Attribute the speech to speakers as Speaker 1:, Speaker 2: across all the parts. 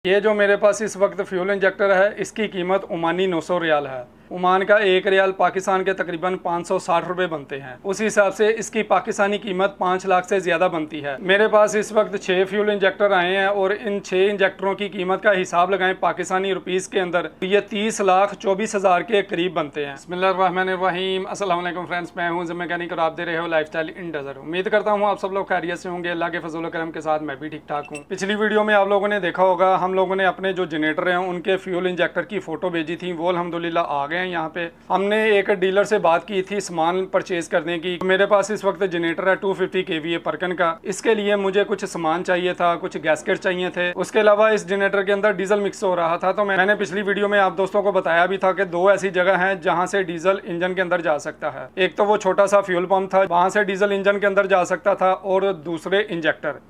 Speaker 1: ये जो मेरे पास इस वक्त फ्यूल इंजेक्टर है, इसकी कीमत ओमानी 900 रियाल है। ओमान का 1 रियाल पाकिस्तान के तकरीबन 560 रुपये बनते हैं। उस हिसाब से इसकी पाकिस्तानी कीमत 5 लाख से ज़्यादा बनती है। मेरे पास इस वक्त 6 फ्यूल इंजेक्टर आए हैं और इन 6 इंजेक्टरों की कीमत का हिसाब लगाएं पाकिस्तानी रुपीस के अंदर, ये 30,24,000 के करीब बनते हैं। बिस्मिल्लाहिर्रहमानिर्रहीम। अस्सलाम वालेकुम फ्रेंड्स, मैं हूं ज़िम मैकेनिक और आप दे रहे हो लाइफस्टाइल इन डेज़र्ट। उम्मीद करता हूं आप सब लोग खैरियत से होंगे। अल्लाह के फजल करम के साथ मैं भी ठीक ठाक हूं। पिछली वीडियो में आप लोगों ने देखा होगा, हम लोगों ने अपने जो जनरेटर हैं उनके फ्यूल इंजेक्टर की फ़ोटो भेजी थी, वो अल्हम्दुलिल्लाह आ गए हैं यहाँ पे। हमने एक डीलर से बात की थी सामान परचेज करने की। मेरे पास इस वक्त जनरेटर है 250 kVA परकन का। इसके लिए मुझे कुछ सामान चाहिए था, कुछ गैस्केट चाहिए थे। उसके अलावा इस जनरेटर के अंदर डीजल मिक्स हो रहा था, तो मैंने पिछली वीडियो में आप दोस्तों को बताया भी था कि 2 ऐसी जगह हैं जहां से डीजल इंजन के अंदर जा सकता है। एक तो वो छोटा सा फ्यूल पंप था, वहां से डीजल इंजन के अंदर जा सकता था, और दूसरे इंजेक्टर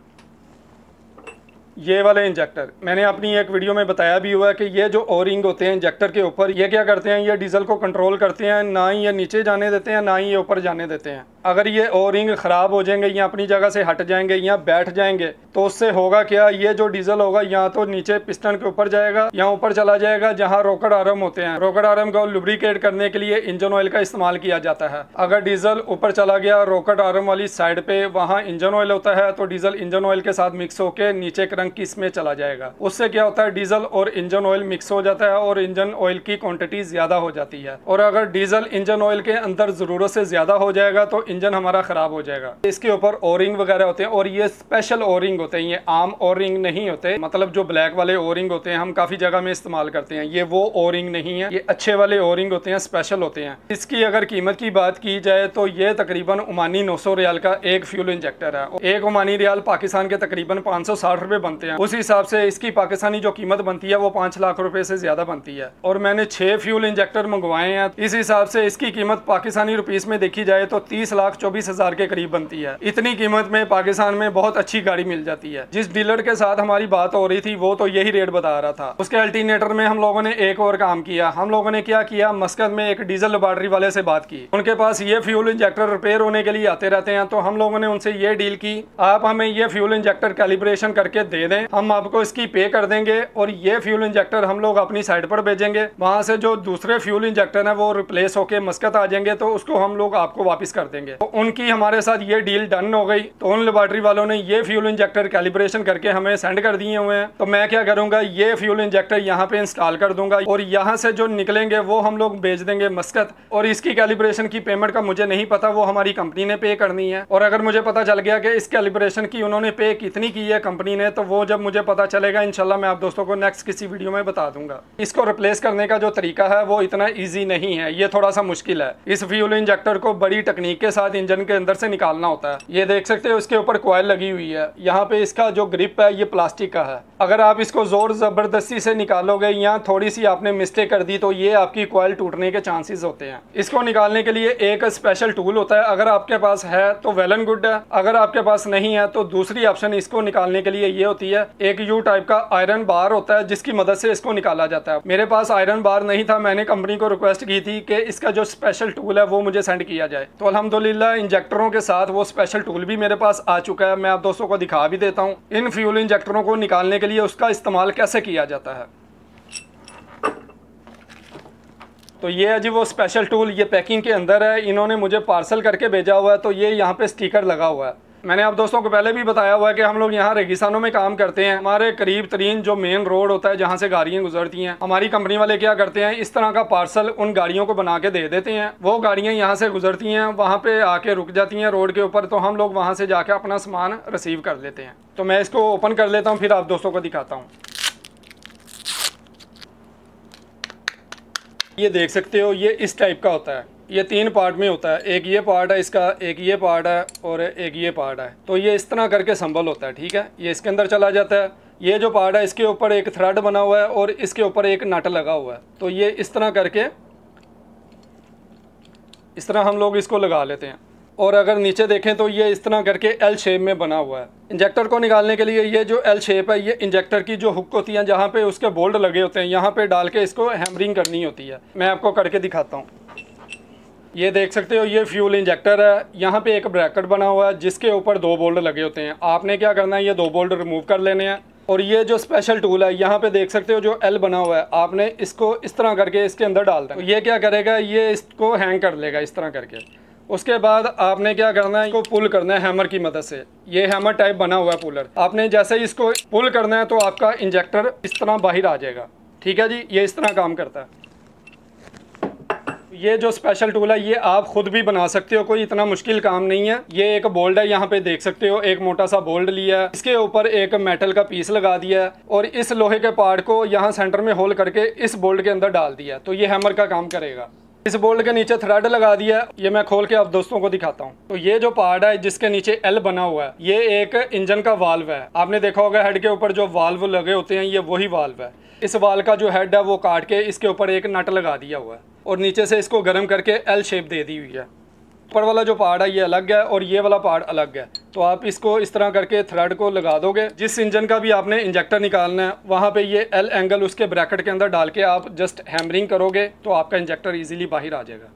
Speaker 1: ये वाले इंजेक्टर। मैंने अपनी एक वीडियो में बताया भी हुआ है कि ये जो ओ रिंग होते हैं इंजेक्टर के ऊपर, ये क्या करते हैं, ये डीजल को कंट्रोल करते हैं। ना ही ये नीचे जाने देते हैं, ना ही ये ऊपर जाने देते हैं। अगर ये ओ रिंग ख़राब हो जाएंगे या अपनी जगह से हट जाएंगे या बैठ जाएंगे, तो उससे होगा क्या, ये जो डीजल होगा या तो नीचे पिस्टन के ऊपर जाएगा या ऊपर चला जाएगा जहाँ रॉकेट आर्म होते हैं। रॉकेट आर्म को लुब्रिकेट करने के लिए इंजन ऑयल का इस्तेमाल किया जाता है। अगर डीजल ऊपर चला गया रॉकेट आर्म वाली साइड पे, वहाँ इंजन ऑयल होता है, तो डीजल इंजन ऑयल के साथ मिक्स होकर नीचे क्रंक की इसमें चला जाएगा। उससे क्या होता है, डीजल और इंजन ऑयल मिक्स हो जाता है और इंजन ऑयल की क्वांटिटी ज्यादा हो जाती है। और अगर डीजल इंजन ऑयल के अंदर जरूरत से ज्यादा हो जाएगा तो इंजन हमारा खराब हो जाएगा। इसके ऊपर ओ रिंग वगैरह होते हैं, और ये स्पेशल ओ रिंग होते हैं, ये आम ओ रिंग नहीं होते। मतलब जो ब्लैक वाले ओ रिंग होते हैं हम काफी जगह में इस्तेमाल करते हैं, ये वो ओ रिंग नहीं है, ये अच्छे वाले ओ रिंग होते हैं, स्पेशल होते हैं। इसकी अगर कीमत की बात की जाए तो ये तकरीबन ओमानी 900 रियाल का एक फ्यूल इंजेक्टर है। एक ओमानी रियाल पाकिस्तान के तकरीबन 560 रुपए बनते हैं। उस हिसाब से इसकी पाकिस्तानी जो कीमत बनती है वो 5 लाख रुपए से ज्यादा बनती है। और मैंने 6 फ्यूल इंजेक्टर मंगवाए हैं। इस हिसाब से इसकी कीमत पाकिस्तानी रुपीस में देखी जाए तो 30,24,000 के करीब बनती है। इतनी कीमत में पाकिस्तान में बहुत अच्छी गाड़ी मिल जाती है। जिस डीलर के साथ हमारी बात हो रही थी वो तो यही रेट बता रहा था। उसके अल्टरनेटर में हम लोगों ने एक और काम किया। हम लोगों ने क्या किया, मस्कत में एक डीजल लेबॉरेटरी वाले से बात की। उनके पास ये फ्यूल इंजेक्टर रिपेयर होने के लिए आते रहते हैं, तो हम लोगों ने उनसे ये डील की, आप हमें ये फ्यूल इंजेक्टर कैलिब्रेशन करके दे दें, हम आपको इसकी पे कर देंगे और ये फ्यूल इंजेक्टर हम लोग अपनी साइड पर भेजेंगे। वहां से जो दूसरे फ्यूल इंजेक्टर है वो रिप्लेस होके मस्कत आ जाएंगे, तो उसको हम लोग आपको वापस कर देंगे। तो उनकी हमारे साथ ये डील डन हो गई। तो उन लेबॉरेटरी वालों ने ये फ्यूल इंजेक्टर कैलिब्रेशन करके हमें सेंड कर दिए हुए हैं। तो मैं क्या करूंगा, ये फ्यूल इंजेक्टर यहाँ पे इंस्टॉल कर दूंगा और यहाँ से जो निकलेंगे वो हम लोग भेज देंगे मस्कत। और इसकी कैलिब्रेशन की पेमेंट का मुझे नहीं पता, वो हमारी कंपनी ने पे करनी है। और अगर मुझे पता चल गया कि इस कैलिब्रेशन की उन्होंने पे कितनी की है कंपनी ने, तो वो जब मुझे पता चलेगा इंशाल्लाह मैं आप दोस्तों को नेक्स्ट किसी वीडियो में बता दूंगा। इसको रिप्लेस करने का जो तरीका है वो इतना ईजी नहीं है, ये थोड़ा सा मुश्किल है। इस फ्यूल इंजेक्टर को बड़ी टेक्निक के साथ इंजन के अंदर से निकालना होता है। ये देख सकते हो इसके ऊपर कॉइल लगी हुई है। यहाँ पे इसका जो ग्रिप है ये प्लास्टिक का है। अगर आप इसको जोर जबरदस्ती से निकालोगे या थोड़ी सी आपने मिस्टेक कर दी तो ये आपकी कॉइल टूटने के चांसेस होते हैं। इसको निकालने के लिए एक स्पेशल टूल होता है, अगर आपके पास है तो वेल एंड गुड है, अगर आपके पास नहीं है तो दूसरी ऑप्शन इसको निकालने के लिए ये होती है, एक यू टाइप का आयरन बार होता है जिसकी मदद से इसको निकाला जाता है। मेरे पास आयरन बार नहीं था, मैंने कंपनी को रिक्वेस्ट की थी कि इसका जो स्पेशल टूल है वो मुझे सेंड किया जाए। तो अल्हम्दुलिल्लाह इंजेक्टरों के साथ वो स्पेशल टूल भी मेरे पास आ चुका है। मैं आप दोस्तों को दिखा भी देता हूँ इन फ्यूल इंजेक्टरों को निकालने के लिए उसका इस्तेमाल कैसे किया जाता है। तो ये है जी वो स्पेशल टूल, ये पैकिंग के अंदर है, इन्होंने मुझे पार्सल करके भेजा हुआ है। तो ये यहाँ पे स्टिकर लगा हुआ है। मैंने आप दोस्तों को पहले भी बताया हुआ है कि हम लोग यहाँ रेगिस्तानों में काम करते हैं। हमारे करीब तरीन जो मेन रोड होता है जहाँ से गाड़ियाँ गुजरती हैं, हमारी कंपनी वाले क्या करते हैं, इस तरह का पार्सल उन गाड़ियों को बना के दे देते हैं। वो गाड़ियाँ यहाँ से गुजरती हैं, वहाँ पे आके रुक जाती हैं रोड के ऊपर, तो हम लोग वहाँ से जाके अपना सामान रिसीव कर लेते हैं। तो मैं इसको ओपन कर लेता हूँ, फिर आप दोस्तों को दिखाता हूँ। ये देख सकते हो ये इस टाइप का होता है। ये 3 पार्ट में होता है, एक ये पार्ट है इसका, एक ये पार्ट है और एक ये पार्ट है। तो ये इस तरह करके संभल होता है, ठीक है। ये इसके अंदर चला जाता है। ये जो पार्ट है इसके ऊपर एक थ्रेड बना हुआ है और इसके ऊपर एक नट लगा हुआ है। तो ये इस तरह करके इस तरह हम लोग इसको लगा लेते हैं। और अगर नीचे देखें तो ये इस तरह करके एल शेप में बना हुआ है। इंजेक्टर को निकालने के लिए ये जो एल शेप है, ये इंजेक्टर की जो हुक होती है जहाँ पे उसके बोल्ट लगे होते हैं, यहाँ पे डाल के इसको हैमरिंग करनी होती है। मैं आपको करके दिखाता हूँ। ये देख सकते हो ये फ्यूल इंजेक्टर है। यहाँ पे एक ब्रैकेट बना हुआ है जिसके ऊपर 2 बोल्ट लगे होते हैं। आपने क्या करना है, ये 2 बोल्ट रिमूव कर लेने हैं। और ये जो स्पेशल टूल है यहाँ पे देख सकते हो जो एल बना हुआ है, आपने इसको इस तरह करके इसके अंदर डाल देना। तो ये क्या करेगा, ये इसको हैंग कर लेगा इस तरह करके। उसके बाद आपने क्या करना है, इसको पुल करना है हैमर की मदद से। ये हैमर टाइप बना हुआ है पुलर, आपने जैसे ही इसको पुल करना है तो आपका इंजेक्टर इस तरह बाहर आ जाएगा। ठीक है जी, ये इस तरह काम करता है। ये जो स्पेशल टूल है ये आप खुद भी बना सकते हो, कोई इतना मुश्किल काम नहीं है। ये एक बोल्ट है, यहाँ पे देख सकते हो एक मोटा सा बोल्ट लिया है, इसके ऊपर एक मेटल का पीस लगा दिया है और इस लोहे के पार्ट को यहाँ सेंटर में होल करके इस बोल्ट के अंदर डाल दिया, तो ये हैमर का काम करेगा। इस बोल्ट के नीचे थ्रेड लगा दिया है, ये मैं खोल के आप दोस्तों को दिखाता हूँ। तो ये जो पार्ट है जिसके नीचे एल बना हुआ है, ये एक इंजन का वाल्व है। आपने देखा होगा हेड के ऊपर जो वाल्व लगे होते हैं, ये वही वाल्व है। इस वाल्व का जो हेड है वो काट के इसके ऊपर एक नट लगा दिया हुआ है और नीचे से इसको गर्म करके एल शेप दे दी हुई है। ऊपर वाला जो पार्ट है ये अलग है और ये वाला पार्ट अलग है। तो आप इसको इस तरह करके थ्रेड को लगा दोगे। जिस इंजन का भी आपने इंजेक्टर निकालना है वहाँ पे ये एल एंगल उसके ब्रैकेट के अंदर डाल के आप जस्ट हैमरिंग करोगे तो आपका इंजेक्टर इजीली बाहर आ जाएगा।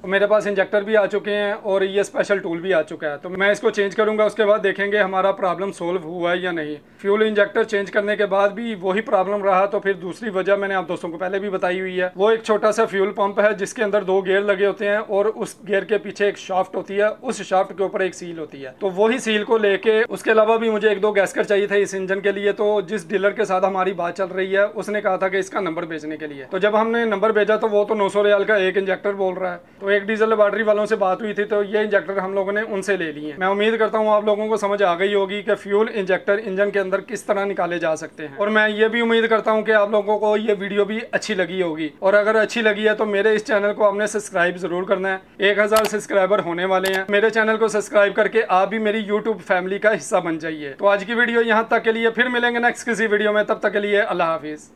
Speaker 1: मेरे पास इंजेक्टर भी आ चुके हैं और ये स्पेशल टूल भी आ चुका है, तो मैं इसको चेंज करूंगा। उसके बाद देखेंगे हमारा प्रॉब्लम सोल्व हुआ है या नहीं। फ्यूल इंजेक्टर चेंज करने के बाद भी वही प्रॉब्लम रहा, तो फिर दूसरी वजह मैंने आप दोस्तों को पहले भी बताई हुई है। वो एक छोटा सा फ्यूल पंप है जिसके अंदर 2 गियर लगे होते हैं और उस गियर के पीछे एक शाफ्ट होती है, उस शाफ्ट के ऊपर एक सील होती है। तो वही सील को लेके उसके अलावा भी मुझे 1-2 गैस्केट चाहिए थे इस इंजन के लिए। तो जिस डीलर के साथ हमारी बात चल रही है उसने कहा था कि इसका नंबर भेजने के लिए। तो जब हमने नंबर भेजा तो वो तो 900 रियाल का एक इंजेक्टर बोल रहा है। तो एक डीजल बैटरी वालों से बात हुई थी तो ये इंजेक्टर हम लोगों ने उनसे ले लिए। मैं उम्मीद करता हूँ आप लोगों को समझ आ गई होगी कि फ्यूल इंजेक्टर इंजन के अंदर किस तरह निकाले जा सकते हैं। और मैं ये भी उम्मीद करता हूँ कि आप लोगों को ये वीडियो भी अच्छी लगी होगी। और अगर अच्छी लगी है तो मेरे इस चैनल को आपने सब्सक्राइब जरूर करना है। 1000 सब्सक्राइबर होने वाले हैं। मेरे चैनल को सब्सक्राइब करके आप भी मेरी यूट्यूब फैमिली का हिस्सा बन जाइए। तो आज की वीडियो यहाँ तक के लिए, फिर मिलेंगे नेक्स्ट किसी वीडियो में। तब तक के लिए अल्लाह हाफिज।